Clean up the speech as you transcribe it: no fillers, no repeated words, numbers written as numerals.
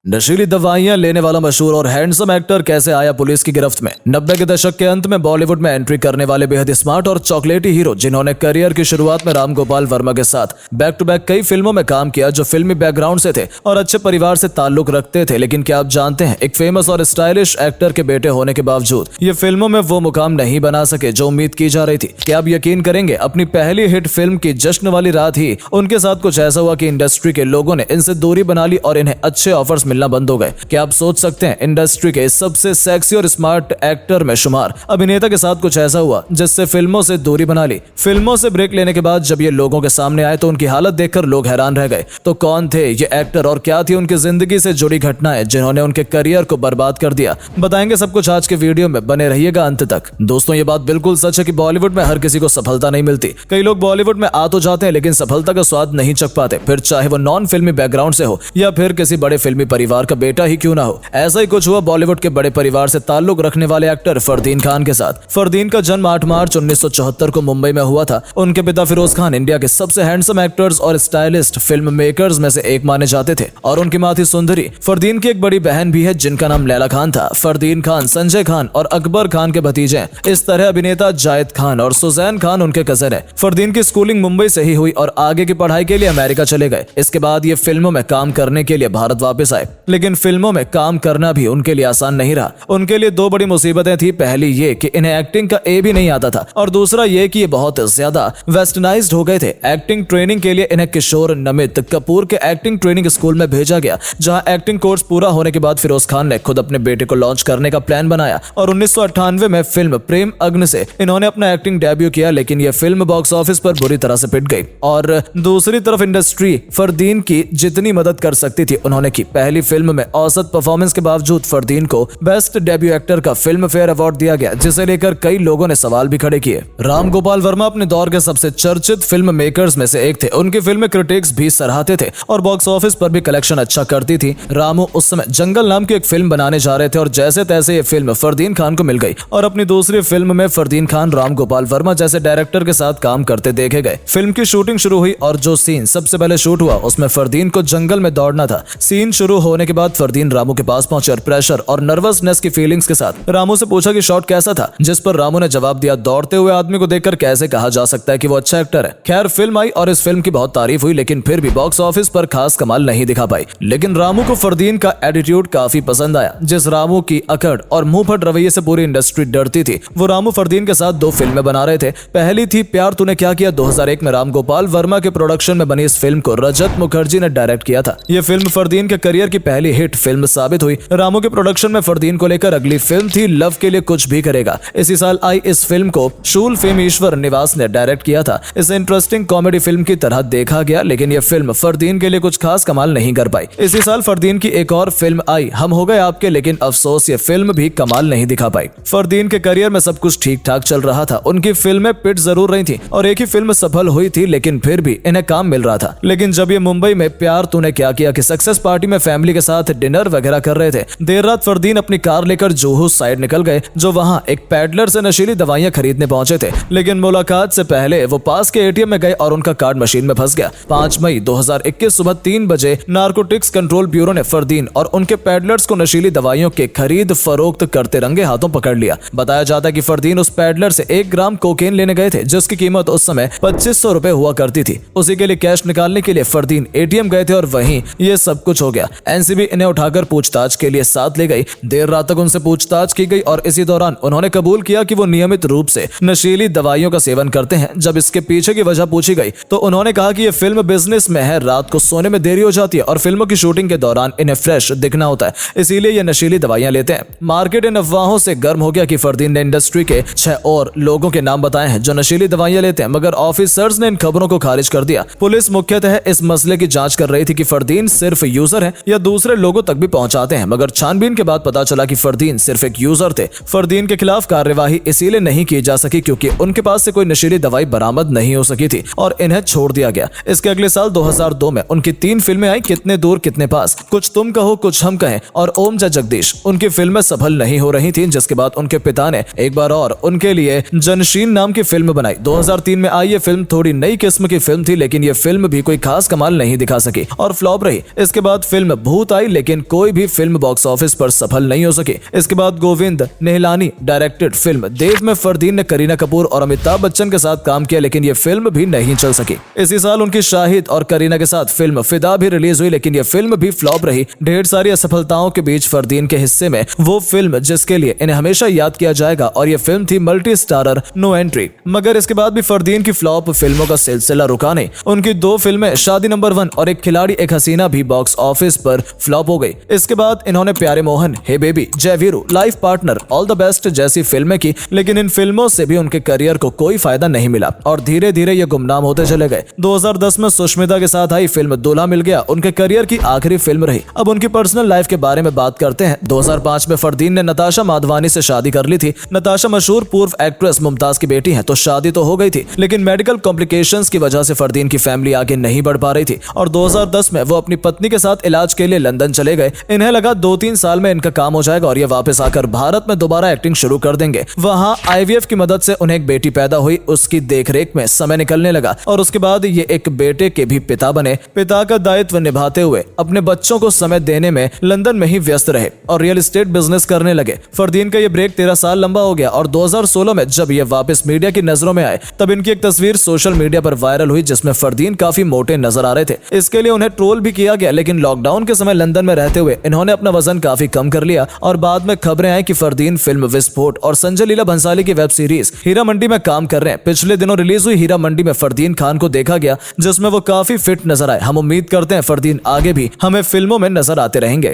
नशीली दवाइयां लेने वाला मशहूर और हैंडसम एक्टर कैसे आया पुलिस की गिरफ्त में। 90 के दशक के अंत में बॉलीवुड में एंट्री करने वाले बेहद स्मार्ट और चॉकलेटी हीरो जिन्होंने करियर की शुरुआत में राम गोपाल वर्मा के साथ बैक टू बैक कई फिल्मों में काम किया, जो फिल्मी बैकग्राउंड से थे और अच्छे परिवार से ताल्लुक रखते थे। लेकिन क्या आप जानते हैं, एक फेमस और स्टाइलिश एक्टर के बेटे होने के बावजूद ये फिल्मों में वो मुकाम नहीं बना सके जो उम्मीद की जा रही थी। क्या आप यकीन करेंगे, अपनी पहली हिट फिल्म की जश्न वाली रात ही उनके साथ कुछ ऐसा हुआ कि इंडस्ट्री के लोगों ने इनसे दूरी बना ली और इन्हें अच्छे ऑफर्स मिलना बंद हो गए। क्या आप सोच सकते हैं, इंडस्ट्री के सबसे सेक्सी और स्मार्ट एक्टर में शुमार अभिनेता के साथ कुछ ऐसा हुआ जिससे फिल्मों से दूरी बना ली। फिल्मों से ब्रेक लेने के बाद जब ये लोगों के सामने आए तो उनकी हालत देखकर लोग हैरान रह गए। तो कौन थे ये एक्टर और क्या थी उनकी जिंदगी से जुड़ी घटनाएं जिन्होंने उनके करियर को बर्बाद कर दिया, बताएंगे सब कुछ आज के वीडियो में, बने रहिएगा अंत तक। दोस्तों, ये बात बिल्कुल सच है कि बॉलीवुड में हर किसी को सफलता नहीं मिलती। कई लोग बॉलीवुड में आ तो जाते हैं लेकिन सफलता का स्वाद नहीं चख पाते, फिर चाहे वो नॉन फिल्मी बैकग्राउंड से हो या फिर किसी बड़े फिल्मी परिवार का बेटा ही क्यों ना हो। ऐसा ही कुछ हुआ बॉलीवुड के बड़े परिवार से ताल्लुक रखने वाले एक्टर फरदीन खान के साथ। फरदीन का जन्म 8 मार्च 1974 को मुंबई में हुआ था। उनके पिता फिरोज खान इंडिया के सबसे हैंडसम एक्टर्स और स्टाइलिस्ट फिल्म मेकर्स में से एक माने जाते थे और उनकी मां थी सुंदरी। फरदीन की एक बड़ी बहन भी है जिनका नाम लैला खान था। फरदीन खान संजय खान और अकबर खान के भतीजे हैं। इस तरह अभिनेता जायद खान और सुजैन खान उनके कजन है। फरदीन की स्कूलिंग मुंबई से ही हुई और आगे की पढ़ाई के लिए अमेरिका चले गए। इसके बाद ये फिल्मों में काम करने के लिए भारत वापस आए, लेकिन फिल्मों में काम करना भी उनके लिए आसान नहीं रहा। उनके लिए दो बड़ी मुसीबतें थी। पहली ये कि इन्हें एक्टिंग का ए भी नहीं आता था और दूसरा ये कि ये बहुत ज्यादा वेस्टर्नाइज्ड हो गए थे। एक्टिंग ट्रेनिंग के लिए इन्हें किशोर नमित कपूर के एक्टिंग ट्रेनिंग स्कूल में भेजा गया, जहां एक्टिंग कोर्स पूरा होने के बाद फिरोज खान ने खुद अपने बेटे को लॉन्च करने का प्लान बनाया और 1998 में फिल्म प्रेम अग्नि से इन्होंने अपना एक्टिंग डेब्यू किया। लेकिन यह फिल्म बॉक्स ऑफिस पर बुरी तरह से पिट गई और दूसरी तरफ इंडस्ट्री फरदीन की जितनी मदद कर सकती थी उन्होंने की। पहली फिल्म में औसत परफॉर्मेंस के बावजूद फरदीन को बेस्ट डेब्यू एक्टर का फिल्म फेयर अवार्ड दिया गया, जिसे लेकर कई लोगों ने सवाल भी खड़े किए। राम गोपाल वर्मा अपने दौर के सबसे चर्चित फिल्म मेकर्स में से एक थे। उनकी फिल्में क्रिटिक्स भी सराहते थे और बॉक्स ऑफिस पर भी कलेक्शन अच्छा करती थी। रामू उस समय जंगल नाम की एक फिल्म बनाने जा रहे थे और जैसे तैसे ये फिल्म फरदीन खान को मिल गई और अपनी दूसरी फिल्म में फरदीन खान राम गोपाल वर्मा जैसे डायरेक्टर के साथ काम करते देखे गए। फिल्म की शूटिंग शुरू हुई और जो सीन सबसे पहले शूट हुआ उसमें फरदीन को जंगल में दौड़ना था। सीन शुरू होने के बाद फरदीन रामू के पास पहुंचे और प्रेशर और नर्वसनेस की फीलिंग्स के साथ रामू से पूछा कि शॉट कैसा था, जिस पर रामू ने जवाब दिया, दौड़ते हुए आदमी को देखकर कैसे कहा जा सकता है कि वो अच्छा एक्टर है। खैर, फिल्म आई और इस फिल्म की बहुत तारीफ हुई, लेकिन फिर भी बॉक्स ऑफिस पर खास कमाल नहीं दिखा पाई। लेकिन रामू को फरदीन का एटीट्यूड काफी पसंद आया। जिस रामू की अकड़ और मुंहफट रवैये से पूरी इंडस्ट्री डरती थी, वो रामू फरदीन के साथ 2 फिल्में बना रहे थे। पहली थी प्यार तूने क्या किया। 2001 में राम गोपाल वर्मा के प्रोडक्शन में बनी इस फिल्म को रजत मुखर्जी ने डायरेक्ट किया था। यह फिल्म फरदीन के करियर की पहली हिट फिल्म साबित हुई। रामू के प्रोडक्शन में फरदीन को लेकर अगली फिल्म थी लव के लिए कुछ भी करेगा। इसी साल आई इस फिल्म को शूल फेम ईश्वर निवास ने डायरेक्ट किया था। इसे इंटरेस्टिंग कॉमेडी फिल्म की तरह देखा गया, लेकिन यह फिल्म फरदीन के लिए कुछ खास कमाल नहीं कर पाई। इसी साल फरदीन की एक और फिल्म आई हम हो गए आपके, लेकिन अफसोस ये फिल्म भी कमाल नहीं दिखा पाई। फरदीन के करियर में सब कुछ ठीक ठाक चल रहा था। उनकी फिल्में पिट जरूर रही थी और एक ही फिल्म सफल हुई थी, लेकिन फिर भी इन्हें काम मिल रहा था। लेकिन जब ये मुंबई में प्यार तूने क्या किया कि सक्सेस पार्टी में फैमिली के साथ डिनर वगैरह कर रहे थे, देर रात फरदीन अपनी कार लेकर जोहू साइड निकल गए, जो वहां एक पैडलर से नशीली दवाइयां खरीदने पहुंचे थे। लेकिन मुलाकात से पहले वो पास के एटीएम में गए और उनका कार्ड मशीन में फंस गया। 5 मई 2021 सुबह 3 बजे नारकोटिक्स कंट्रोल ब्यूरो ने फरदीन और उनके पैडलर्स को नशीली दवाइयों के खरीद फरोख्त करते रंगे हाथों पकड़ लिया। बताया जाता है कि फरदीन उस पैडलर से 1 ग्राम कोकेन लेने गए थे, जिसकी कीमत उस समय 2500 रुपए हुआ करती थी। उसी के लिए कैश निकालने के लिए फरदीन एटीएम गए थे और वहीं ये सब कुछ हो गया। एनसीबी इन्हें उठाकर पूछताछ के लिए साथ ले गई। देर रात तक उनसे पूछताछ की गई और इसी दौरान उन्होंने कबूल किया कि वो नियमित रूप से नशीली दवाइयों का सेवन करते हैं। जब इसके पीछे की वजह पूछी गई तो उन्होंने कहा कि ये फिल्म बिजनेस में है, रात को सोने में देरी हो जाती है और फिल्मों की शूटिंग के दौरान इन्हें फ्रेश दिखना होता है, इसीलिए ये नशीली दवाइयां लेते हैं। मार्केट इन अफवाहों से गर्म हो गया कि फरदीन ने इंडस्ट्री के 6 और लोगों के नाम बताए हैं जो नशीली दवाइयां लेते हैं, मगर ऑफिसर्स ने इन खबरों को खारिज कर दिया। पुलिस मुख्यतः इस मसले की जांच कर रही थी कि फरदीन सिर्फ यूजर है या दूसरे लोगों तक भी पहुंचाते हैं, मगर छानबीन के बाद पता चला कि फरदीन सिर्फ एक यूजर थे। फरदीन के खिलाफ कार्यवाही इसीलिए नहीं की जा सकी क्योंकि उनके पास से कोई नशीली दवाई बरामद नहीं हो सकी थी और इन्हें छोड़ दिया गया। इसके अगले साल 2002 में उनकी 3 फिल्में आई, कितने दूर कितने पास, कुछ तुम कहो कुछ हम कहें और ओम जा जगदीश। उनकी फिल्में सफल नहीं हो रही थी, जिसके बाद उनके पिता ने एक बार और उनके लिए जनशीन नाम की फिल्म बनाई। 2003 में आई ये फिल्म थोड़ी नई किस्म की फिल्म थी, लेकिन ये फिल्म भी कोई खास कमाल नहीं दिखा सकी और फ्लॉप रही। इसके बाद फिल्म बहुत आई, लेकिन कोई भी फिल्म बॉक्स ऑफिस पर सफल नहीं हो सकी। इसके बाद गोविंद निहलानी डायरेक्टेड फिल्म देव में फरदीन ने करीना कपूर और अमिताभ बच्चन के साथ काम किया, लेकिन ये फिल्म भी नहीं चल सकी। इसी साल उनकी शाहिद और करीना के साथ फिल्म फिदा भी रिलीज हुई, लेकिन ये फिल्म भी फ्लॉप रही। ढेर सारी असफलताओं के बीच फरदीन के हिस्से में वो फिल्म जिसके लिए इन्हें हमेशा याद किया जाएगा, और ये फिल्म थी मल्टी स्टारर नो एंट्री। मगर इसके बाद भी फरदीन की फ्लॉप फिल्मों का सिलसिला रुका नहीं। उनकी 2 फिल्में शादी नंबर 1 और एक खिलाड़ी एक हसीना भी बॉक्स ऑफिस पर फ्लॉप हो गई। इसके बाद इन्होंने प्यारे मोहन, हे बेबी, जय Veeru, life partner, all the best जैसी फिल्में की, लेकिन इन फिल्मों से भी उनके करियर को कोई फायदा नहीं मिला और धीरे धीरे ये गुमनाम होते चले गए। 2010 में सुष्मिता के साथ आई फिल्म दूल्हा मिल गया उनके करियर की आखिरी फिल्म रही। अब उनकी पर्सनल लाइफ के बारे में बात करते हैं। 2005 में फरदीन ने नताशा माधवानी से शादी कर ली थी। नताशा मशहूर पूर्व एक्ट्रेस मुमताज की बेटी है, तो शादी तो हो गई थी, लेकिन मेडिकल कॉम्प्लिकेशंस की वजह से फरदीन की फैमिली आगे नहीं बढ़ पा रही थी और 2010 में वो अपनी पत्नी के साथ इलाज के लिए लंदन चले गए। इन्हें लगा 2-3 साल में इनका काम हो जाएगा और ये वापस आकर भारत में दोबारा एक्टिंग शुरू कर देंगे। वहां IVF की मदद से उन्हें एक बेटी पैदा हुई। उसकी देखरेख में समय निकलने लगा और उसके बाद ये एक बेटे के भी पिता बने। पिता का दायित्व निभाते हुए अपने बच्चों को समय देने में लंदन में ही व्यस्त रहे और रियल एस्टेट बिजनेस करने लगे। फरदीन का ये ब्रेक 13 साल लंबा हो गया और 2016 में जब ये वापस मीडिया की नजरों में आए, तब इनकी एक तस्वीर सोशल मीडिया पर वायरल हुई जिसमें फरदीन काफी मोटे नजर आ रहे थे। इसके लिए उन्हें ट्रोल भी किया गया, लेकिन लॉकडाउन के समय लंदन में रहते हुए इन्होंने अपना वजन काफी कम कर लिया और बाद में खबरें आई कि फरदीन फिल्म विस्फोट और संजय लीला भंसाली की वेब सीरीज हीरा मंडी में काम कर रहे हैं। पिछले दिनों रिलीज हुई हीरा मंडी में फरदीन खान को देखा गया, जिसमें वो काफी फिट नजर आए। हम उम्मीद करते हैं फरदीन आगे भी हमें फिल्मों में नजर आते रहेंगे।